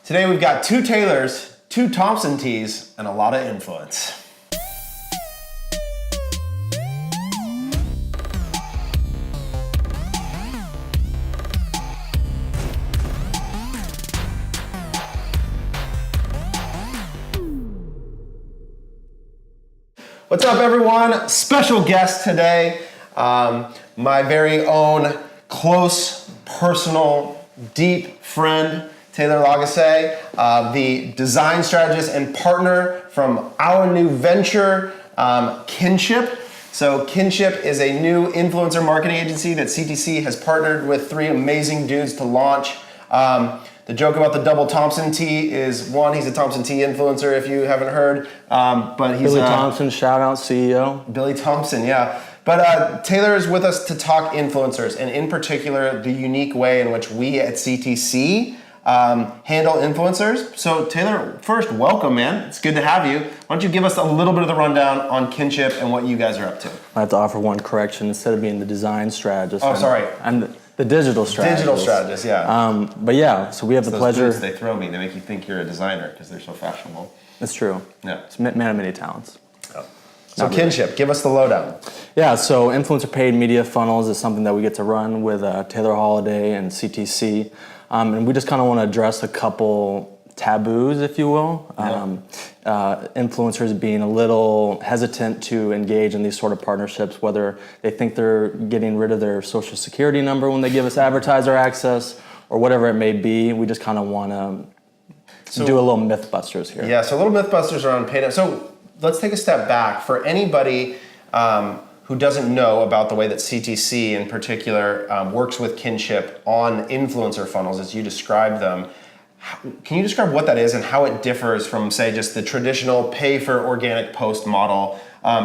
Today we've got 2 Taylors, 2 Thompson tees, and a lot of influence. What's up, everyone? Special guest today, my very own close, personal, deep friend, Taylor Lagasse, the design strategist and partner from our new venture, Kinship. So Kinship is a new influencer marketing agency that CTC has partnered with 3 amazing dudes to launch. The joke about the double Thompson tee is, one, he's a Thompson tee influencer if you haven't heard, but he's Billy Thompson, shout out CEO. Billy Thompson, yeah. But Taylor is with us to talk influencers, and in particular, the unique way in which we at CTC handle influencers. So Taylor, first, welcome, man. It's good to have you. Why don't you give us a little bit of the rundown on Kinship and what you guys are up to? I have to offer one correction. Instead of being the design strategist, I'm the digital strategist. Digital strategist, yeah. But yeah, so we have the pleasure. Boots, they throw me. They make you think you're a designer because they're so fashionable. It's true. Yeah. It's man of many talents. Oh. So Kinship, give us the lowdown. Yeah, so influencer paid media funnels is something that we get to run with Taylor Holiday and CTC. And we just kind of want to address a couple taboos, if you will. Influencers being a little hesitant to engage in these sort of partnerships, whether they think they're getting rid of their social security number when they give us advertiser access or whatever it may be. We just kind of want to do a little Mythbusters here. Yeah, so a little Mythbusters around paid. So let's take a step back. For anybody who doesn't know about the way that CTC in particular works with Kinship on influencer funnels as you describe them, can you describe what that is and how it differs from, say, just the traditional pay for organic post model?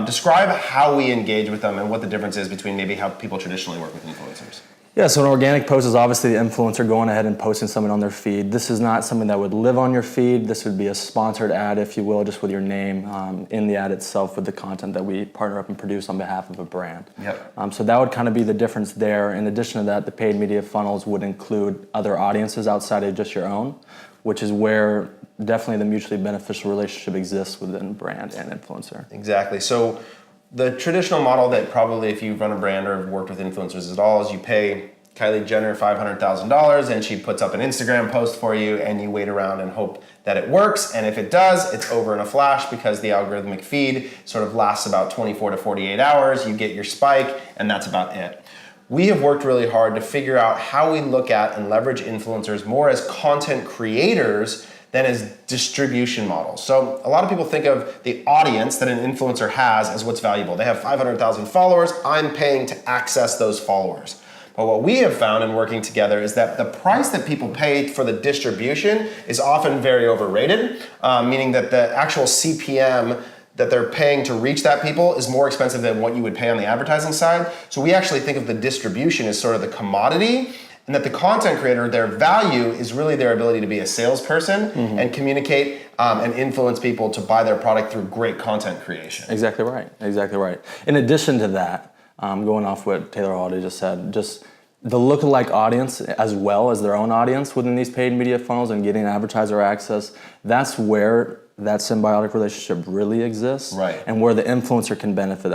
Describe how we engage with them and what the difference is between maybe how people traditionally work with influencers. Yeah, so an organic post is obviously the influencer going ahead and posting something on their feed. This is not something that would live on your feed. This would be a sponsored ad, if you will, just with your name in the ad itself with the content that we partner up and produce on behalf of a brand. Yep. So that would kind of be the difference there. In addition to that, the paid media funnels would include other audiences outside of just your own, which is where definitely the mutually beneficial relationship exists within brand and influencer. Exactly. So the traditional model that probably if you run a brand or have worked with influencers at all is you pay Kylie Jenner $500,000 and she puts up an Instagram post for you and you wait around and hope that it works. And if it does, it's over in a flash because the algorithmic feed sort of lasts about 24 to 48 hours. You get your spike and that's about it. We have worked really hard to figure out how we look at and leverage influencers more as content creators than as distribution models. So a lot of people think of the audience that an influencer has as what's valuable. They have 500,000 followers, I'm paying to access those followers. But what we have found in working together is that the price that people pay for the distribution is often very overrated, meaning that the actual CPM that they're paying to reach that people is more expensive than what you would pay on the advertising side. So we actually think of the distribution as sort of the commodity, and that the content creator, their value is really their ability to be a salesperson and communicate and influence people to buy their product through great content creation. Exactly right, exactly right. In addition to that, going off what Taylor Holiday just said, just the lookalike audience as well as their own audience within these paid media funnels and getting advertiser access, that's where that symbiotic relationship really exists, right? And where the influencer can benefit.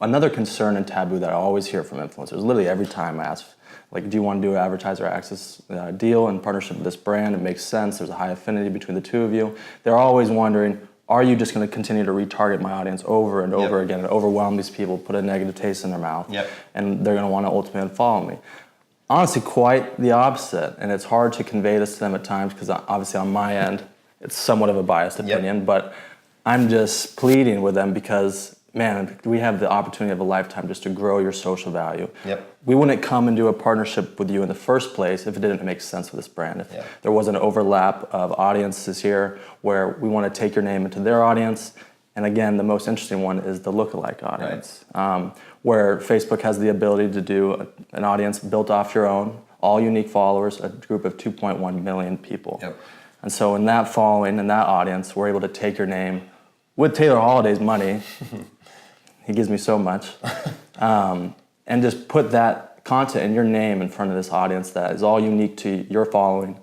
Another concern and taboo that I always hear from influencers, literally every time I ask, like, do you want to do an advertiser access deal in partnership with this brand? It makes sense. There's a high affinity between the two of you. They're always wondering, are you just going to continue to retarget my audience over and over again and overwhelm these people, put a negative taste in their mouth, and they're going to want to ultimately unfollow me? Honestly, quite the opposite. And it's hard to convey this to them at times because obviously on my end, it's somewhat of a biased opinion, but I'm just pleading with them because, man, we have the opportunity of a lifetime just to grow your social value. We wouldn't come and do a partnership with you in the first place if it didn't make sense for this brand. If there was an overlap of audiences here where we want to take your name into their audience. And again, the most interesting one is the lookalike audience, where Facebook has the ability to do an audience built off your own, all unique followers, a group of 2.1 million people. And so in that following, in that audience, we're able to take your name with Taylor Holiday's money. He gives me so much. And just put that content and your name in front of this audience that is all unique to your following.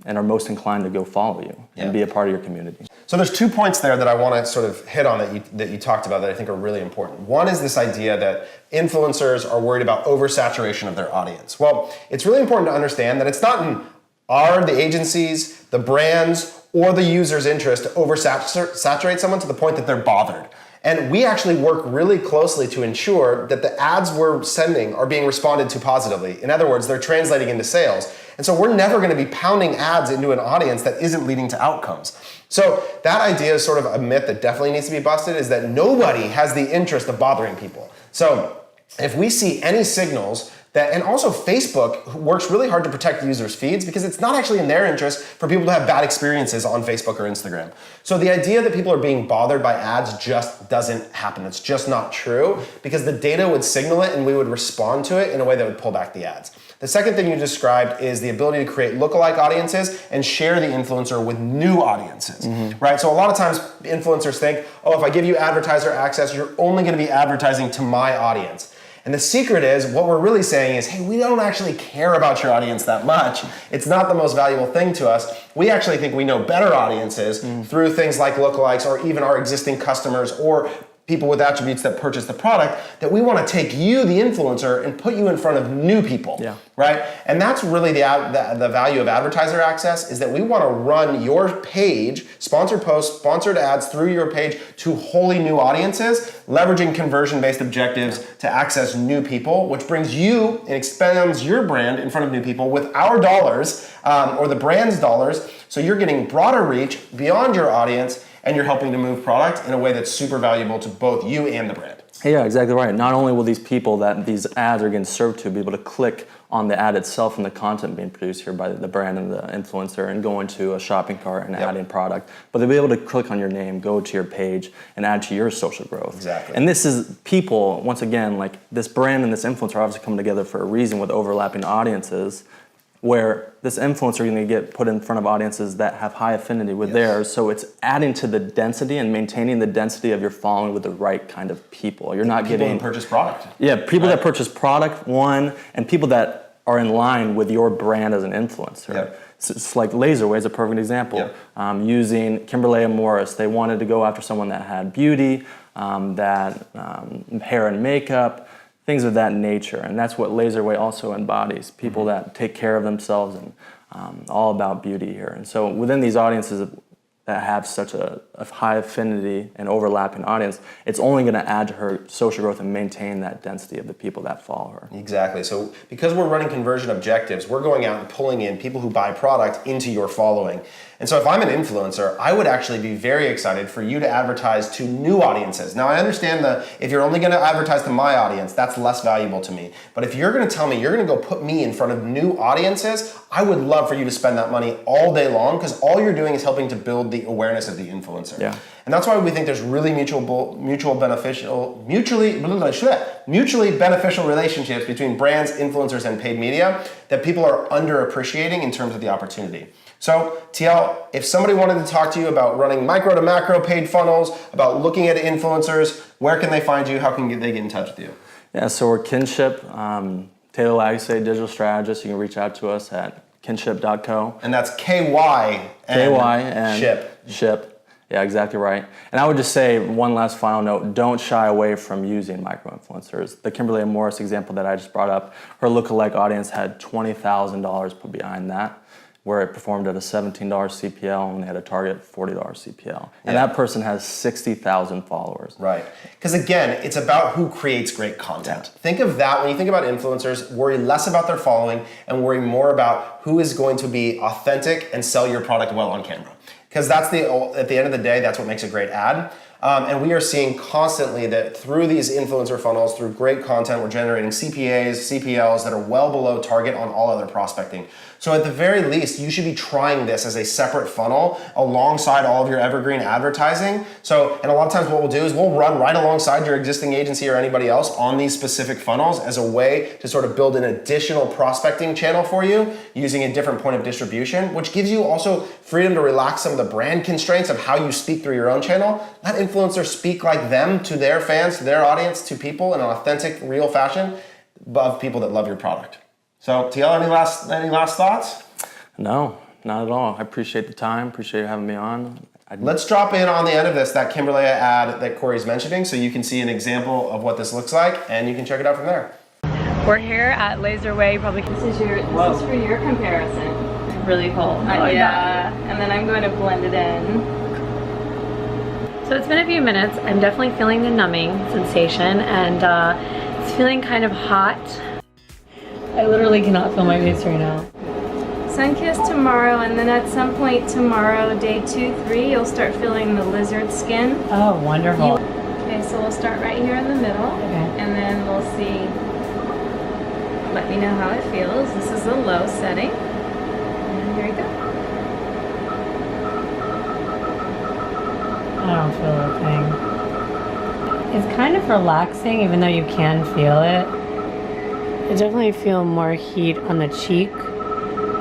and are most inclined to go follow you and be a part of your community. So there's 2 points there that I want to sort of hit on that you talked about that I think are really important. One is this idea that influencers are worried about oversaturation of their audience. Well, it's really important to understand that it's not in the agencies, the brands, or the user's interest to oversaturate someone to the point that they're bothered. And we actually work really closely to ensure that the ads we're sending are being responded to positively. In other words, they're translating into sales. And so we're never going to be pounding ads into an audience that isn't leading to outcomes. So that idea is sort of a myth that definitely needs to be busted, is that nobody has the interest of bothering people. So if we see any signals that, and also Facebook works really hard to protect users' feeds because it's not actually in their interest for people to have bad experiences on Facebook or Instagram. So the idea that people are being bothered by ads just doesn't happen. It's just not true because the data would signal it and we would respond to it in a way that would pull back the ads. The second thing you described is the ability to create lookalike audiences and share the influencer with new audiences, right? So a lot of times influencers think, oh, if I give you advertiser access, you're only gonna be advertising to my audience. And the secret is, what we're really saying is, hey, we don't actually care about your audience that much. It's not the most valuable thing to us. We actually think we know better audiences through things like lookalikes or even our existing customers or people with attributes that purchase the product, that we want to take you, the influencer, and put you in front of new people, right? And that's really the value of advertiser access, is that we want to run your page, sponsored posts, sponsored ads through your page to wholly new audiences, leveraging conversion-based objectives to access new people, which brings you and expands your brand in front of new people with our dollars, or the brand's dollars, so you're getting broader reach beyond your audience, and you're helping to move product in a way that's super valuable to both you and the brand. Yeah, exactly right. Not only will these people that these ads are getting served to be able to click on the ad itself and the content being produced here by the brand and the influencer and go into a shopping cart and add in product, but they'll be able to click on your name, go to your page, and add to your social growth. Exactly. And this is people, once again, like this brand and this influencer obviously come together for a reason with overlapping audiences, where this influencer is going to get put in front of audiences that have high affinity with theirs. So it's adding to the density and maintaining the density of your following with the right kind of people. You're not people getting... People who purchase product. Yeah, people that purchase product, one, and people that are in line with your brand as an influencer. Yep. So it's like Laserway is a perfect example. Using Kimberly Morris, they wanted to go after someone that had beauty, hair and makeup, things of that nature, and that's what Laserway also embodies, people that take care of themselves and all about beauty here. And so within these audiences that have such a high affinity and overlapping audience, it's only going to add to her social growth and maintain that density of the people that follow her. Exactly. So because we're running conversion objectives, we're going out and pulling in people who buy product into your following. And so if I'm an influencer, I would actually be very excited for you to advertise to new audiences. Now I understand that if you're only going to advertise to my audience, that's less valuable to me. But if you're going to tell me you're going to go put me in front of new audiences, I would love for you to spend that money all day long, because all you're doing is helping to build the awareness of the influencer. And that's why we think there's really mutually beneficial relationships between brands, influencers, and paid media that people are underappreciating in terms of the opportunity. So TL, if somebody wanted to talk to you about running micro to macro paid funnels, about looking at influencers, where can they find you? How can they get in touch with you? Yeah, so we're Kinship, Taylor Lagsay, digital strategist. You can reach out to us at kinship.co. And that's KY and Ship. Yeah, exactly right. And I would just say one last final note, don't shy away from using micro-influencers. The Kimberly Morris example that I just brought up, her lookalike audience had $20,000 put behind that, where it performed at a $17 CPL and they had a target $40 CPL. And that person has 60,000 followers. Right. Because again, it's about who creates great content. Think of that, when you think about influencers, worry less about their following and worry more about who is going to be authentic and sell your product well on camera. Because that's at the end of the day, that's what makes a great ad. And we are seeing constantly that through these influencer funnels, through great content, we're generating CPAs, CPLs that are well below target on all other prospecting. So at the very least, you should be trying this as a separate funnel alongside all of your evergreen advertising. So, and a lot of times what we'll do is we'll run right alongside your existing agency or anybody else on these specific funnels as a way to sort of build an additional prospecting channel for you using a different point of distribution, which gives you also freedom to relax some of the brand constraints of how you speak through your own channel. Let influencers speak like them to their fans, to their audience, to people in an authentic, real fashion of people that love your product. So, TL, any last thoughts? No, Not at all. I appreciate the time. Appreciate you having me on. Let's drop in on the end of this that Kimberly ad that Corey's mentioning so you can see an example of what this looks like and you can check it out from there. We're here at Laser Way. Probably this is for your comparison. Really cool. Yeah, and then I'm going to blend it in. So it's been a few minutes. I'm definitely feeling the numbing sensation, and it's feeling kind of hot. I literally cannot feel my face right now. Sun kiss tomorrow, and then at some point tomorrow, day 2, 3, you'll start feeling the lizard skin. Oh, wonderful. Okay, so we'll start right here in the middle, and then we'll see. Let me know how it feels. This is the low setting. And here we go. I don't feel a thing. It's kind of relaxing, even though you can feel it. I definitely feel more heat on the cheek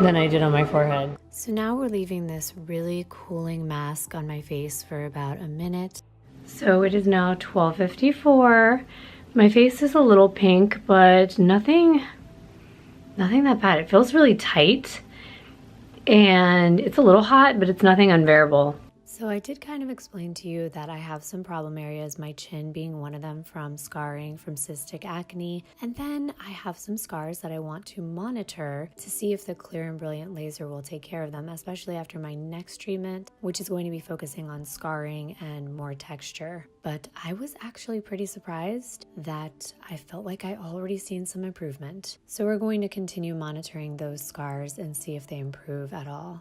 than I did on my forehead. So now we're leaving this really cooling mask on my face for about a minute. So it is now 12:54. My face is a little pink, but nothing that bad. It feels really tight and it's a little hot, but it's nothing unbearable. So I did kind of explain to you that I have some problem areas, my chin being one of them from scarring from cystic acne. And then I have some scars that I want to monitor to see if the Clear and Brilliant laser will take care of them, especially after my next treatment, which is going to be focusing on scarring and more texture. But I was actually pretty surprised that I felt like I already seen some improvement. So we're going to continue monitoring those scars and see if they improve at all.